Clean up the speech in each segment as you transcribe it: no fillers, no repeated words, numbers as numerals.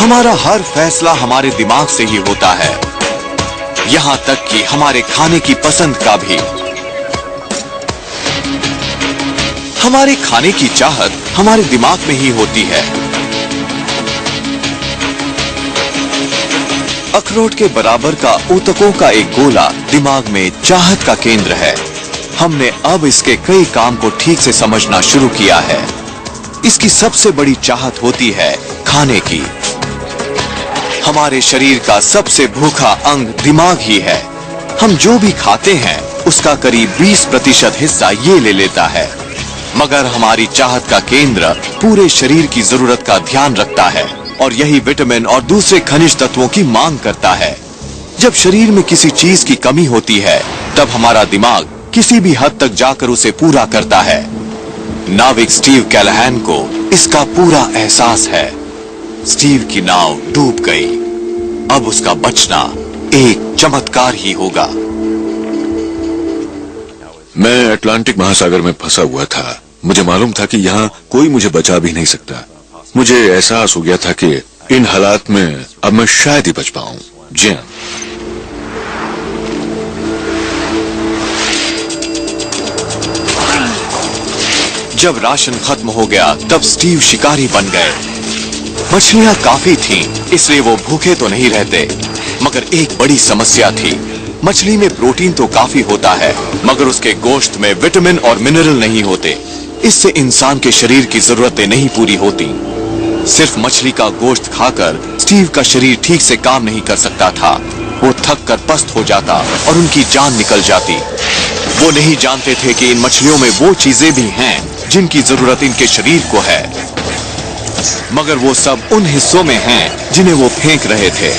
हमारा हर फैसला हमारे दिमाग से ही होता है, यहाँ तक कि हमारे खाने की पसंद का भी। हमारे खाने की चाहत हमारे दिमाग में ही होती है। अखरोट के बराबर का ऊतकों का एक गोला दिमाग में चाहत का केंद्र है। हमने अब इसके कई काम को ठीक से समझना शुरू किया है। इसकी सबसे बड़ी चाहत होती है खाने की। हमारे शरीर का सबसे भूखा अंग दिमाग ही है। हम जो भी खाते हैं उसका करीब 20% हिस्सा ये ले लेता है, मगर हमारी चाहत का केंद्र पूरे शरीर की जरूरत का ध्यान रखता है और यही विटामिन और दूसरे खनिज तत्वों की मांग करता है। जब शरीर में किसी चीज की कमी होती है तब हमारा दिमाग किसी भी हद तक जाकर उसे पूरा करता है। नाविक स्टीव कैलाहैन को इसका पूरा एहसास है। स्टीव की नाव डूब गई। अब उसका बचना एक चमत्कार ही होगा। मैं अटलांटिक महासागर में फंसा हुआ था। मुझे मालूम था कि यहाँ कोई मुझे बचा भी नहीं सकता। मुझे एहसास हो गया था कि इन हालात में अब मैं शायद ही बच पाऊं। जी हाँ। जब राशन खत्म हो गया तब स्टीव शिकारी बन गए। मछलियां काफी थीं, इसलिए वो भूखे तो नहीं रहते, मगर एक बड़ी समस्या थी। मछली में प्रोटीन तो काफी होता है, मगर उसके गोश्त में विटामिन और मिनरल नहीं होते। इससे इंसान के शरीर की जरूरतें नहीं पूरी होती। सिर्फ मछली का गोश्त खाकर स्टीव का शरीर ठीक से काम नहीं कर सकता था। वो थक कर पस्त हो जाता और उनकी जान निकल जाती। वो नहीं जानते थे कि इन मछलियों में वो चीजें भी हैं जिनकी जरूरत इनके शरीर को है, मगर वो सब उन हिस्सों में हैं जिन्हें वो फेंक रहे थे।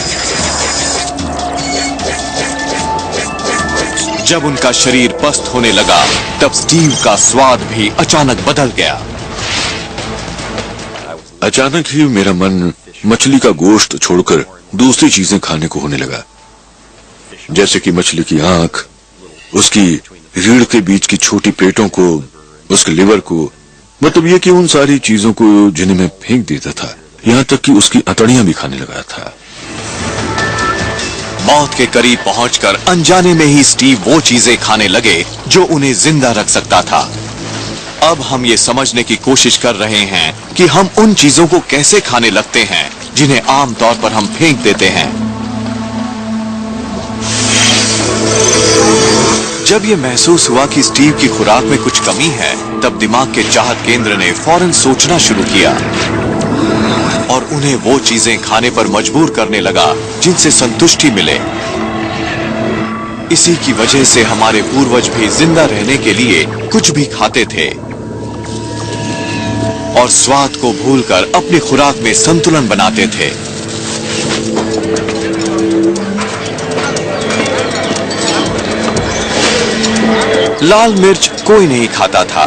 जब उनका शरीर पस्त होने लगा तब स्टीव का स्वाद भी अचानक बदल गया। अचानक ही मेरा मन मछली का गोश्त छोड़कर दूसरी चीजें खाने को होने लगा, जैसे कि मछली की आंख, उसकी रीढ़ के बीच की छोटी पेटों को, उसके लिवर को, मतलब ये कि उन सारी चीजों को जिन्हें मैं फेंक देता था। यहाँ तक कि उसकी अतड़ियां भी खाने लगा था। मौत के करीब पहुंचकर अनजाने में ही स्टीव वो चीजें खाने लगे जो उन्हें जिंदा रख सकता था। अब हम ये समझने की कोशिश कर रहे हैं कि हम उन चीजों को कैसे खाने लगते हैं जिन्हें आमतौर पर हम फेंक देते हैं। जब ये महसूस हुआ कि स्टीव की खुराक में कुछ कमी है, तब दिमाग के चाहत केंद्र ने फौरन सोचना शुरू किया और उन्हें वो चीजें खाने पर मजबूर करने लगा जिनसे संतुष्टि मिले। इसी की वजह से हमारे पूर्वज भी जिंदा रहने के लिए कुछ भी खाते थे और स्वाद को भूलकर अपनी खुराक में संतुलन बनाते थे। लाल मिर्च कोई नहीं खाता था,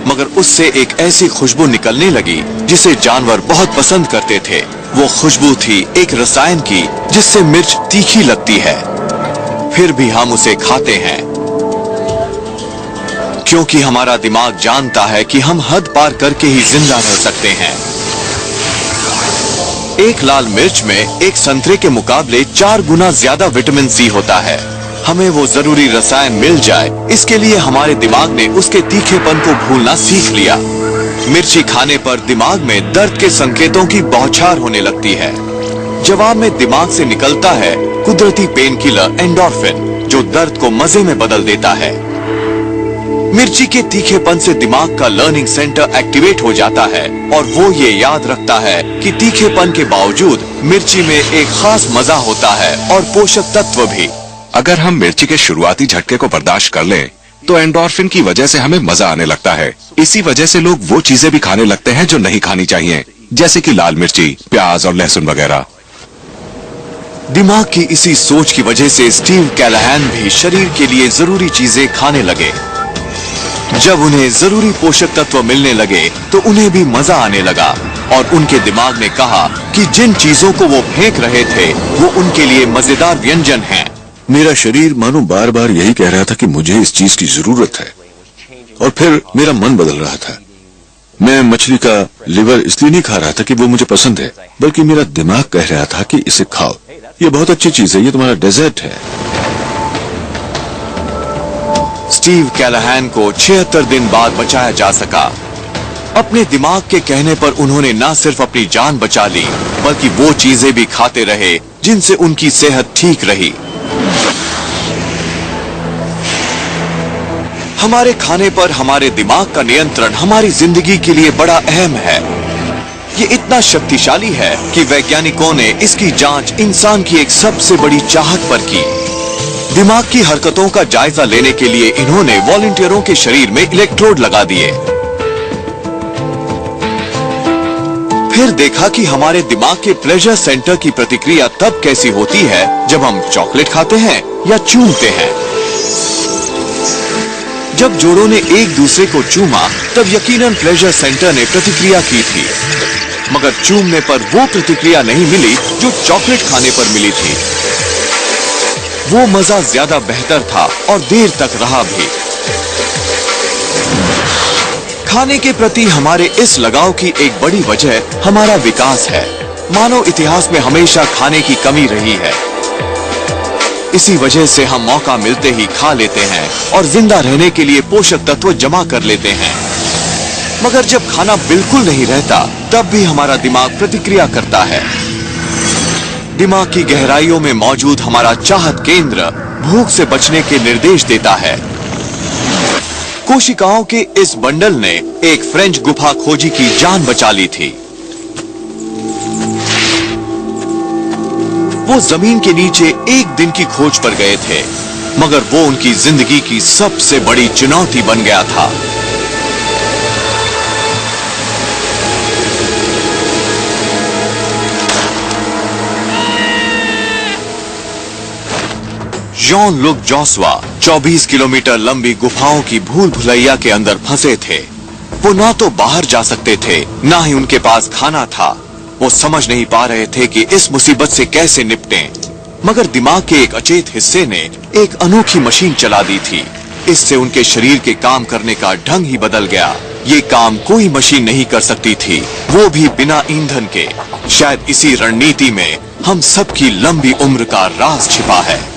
मगर उससे एक ऐसी खुशबू निकलने लगी जिसे जानवर बहुत पसंद करते थे। वो खुशबू थी एक रसायन की जिससे मिर्च तीखी लगती है, फिर भी हम उसे खाते हैं क्योंकि हमारा दिमाग जानता है कि हम हद पार करके ही जिंदा रह सकते हैं। एक लाल मिर्च में एक संतरे के मुकाबले 4 गुना ज्यादा विटामिन सी होता है। हमें वो जरूरी रसायन मिल जाए, इसके लिए हमारे दिमाग ने उसके तीखेपन को भूलना सीख लिया। मिर्ची खाने पर दिमाग में दर्द के संकेतों की बौछार होने लगती है। जवाब में दिमाग से निकलता है कुदरती पेन किलर एंडोर्फिन, जो दर्द को मजे में बदल देता है। मिर्ची के तीखेपन से दिमाग का लर्निंग सेंटर एक्टिवेट हो जाता है और वो ये याद रखता है कि तीखेपन के बावजूद मिर्ची में एक खास मजा होता है और पोषक तत्व भी। अगर हम मिर्ची के शुरुआती झटके को बर्दाश्त कर लें, तो एंडोर्फिन की वजह से हमें मजा आने लगता है। इसी वजह से लोग वो चीजें भी खाने लगते हैं जो नहीं खानी चाहिए, जैसे कि लाल मिर्ची, प्याज और लहसुन वगैरह। दिमाग की इसी सोच की वजह से स्टीव कैलाहैन भी शरीर के लिए जरूरी चीजें खाने लगे। जब उन्हें जरूरी पोषक तत्व मिलने लगे तो उन्हें भी मजा आने लगा और उनके दिमाग ने कहा कि जिन चीजों को वो फेंक रहे थे वो उनके लिए मजेदार व्यंजन हैं। मेरा शरीर मानो बार बार यही कह रहा था कि मुझे इस चीज की जरूरत है, और फिर मेरा मन बदल रहा था। मैं मछली का लिवर इसलिए नहीं खा रहा था कि वो मुझे पसंद है, बल्कि मेरा दिमाग कह रहा था कि इसे खाओ, ये बहुत अच्छी चीज है, ये तुम्हारा डेजर्ट है। स्टीव कैलाहैन को 76 दिन बाद बचाया जा सका। अपने दिमाग के कहने पर उन्होंने न सिर्फ अपनी जान बचा ली, बल्कि वो चीजें भी खाते रहे जिनसे उनकी सेहत ठीक रही। हमारे खाने पर हमारे दिमाग का नियंत्रण हमारी जिंदगी के लिए बड़ा अहम है। ये इतना शक्तिशाली है कि वैज्ञानिकों ने इसकी जांच इंसान की एक सबसे बड़ी चाहत पर की। दिमाग की हरकतों का जायजा लेने के लिए इन्होंने वॉलंटियरों के शरीर में इलेक्ट्रोड लगा दिए। फिर देखा कि हमारे दिमाग के प्लेजर सेंटर की प्रतिक्रिया तब कैसी होती है जब हम चॉकलेट खाते हैं या चूमते हैं। जब जोड़ों ने एक दूसरे को चूमा तब यकीनन प्लेजर सेंटर ने प्रतिक्रिया की थी, मगर चूमने पर वो प्रतिक्रिया नहीं मिली जो चॉकलेट खाने पर मिली थी। वो मजा ज्यादा बेहतर था और देर तक रहा भी। खाने के प्रति हमारे इस लगाव की एक बड़ी वजह हमारा विकास है। मानव इतिहास में हमेशा खाने की कमी रही है। इसी वजह से हम मौका मिलते ही खा लेते हैं और जिंदा रहने के लिए पोषक तत्व जमा कर लेते हैं। मगर जब खाना बिल्कुल नहीं रहता तब भी हमारा दिमाग प्रतिक्रिया करता है। दिमाग की गहराइयों में मौजूद हमारा चाहत केंद्र भूख से बचने के निर्देश देता है। कोशिकाओं के इस बंडल ने एक फ्रेंच गुफा खोजी की जान बचा ली थी। वो जमीन के नीचे एक दिन की खोज पर गए थे, मगर वो उनकी जिंदगी की सबसे बड़ी चुनौती बन गया था। जॉन लुक जोसुआ 24 किलोमीटर लंबी गुफाओं की भूल भुलैया के अंदर फंसे थे। वो ना तो बाहर जा सकते थे, ना ही उनके पास खाना था। वो समझ नहीं पा रहे थे कि इस मुसीबत से कैसे निपटें। मगर दिमाग के एक अचेत हिस्से ने एक अनोखी मशीन चला दी थी। इससे उनके शरीर के काम करने का ढंग ही बदल गया। ये काम कोई मशीन नहीं कर सकती थी, वो भी बिना ईंधन के। शायद इसी रणनीति में हम सबकी लंबी उम्र का राज छिपा है।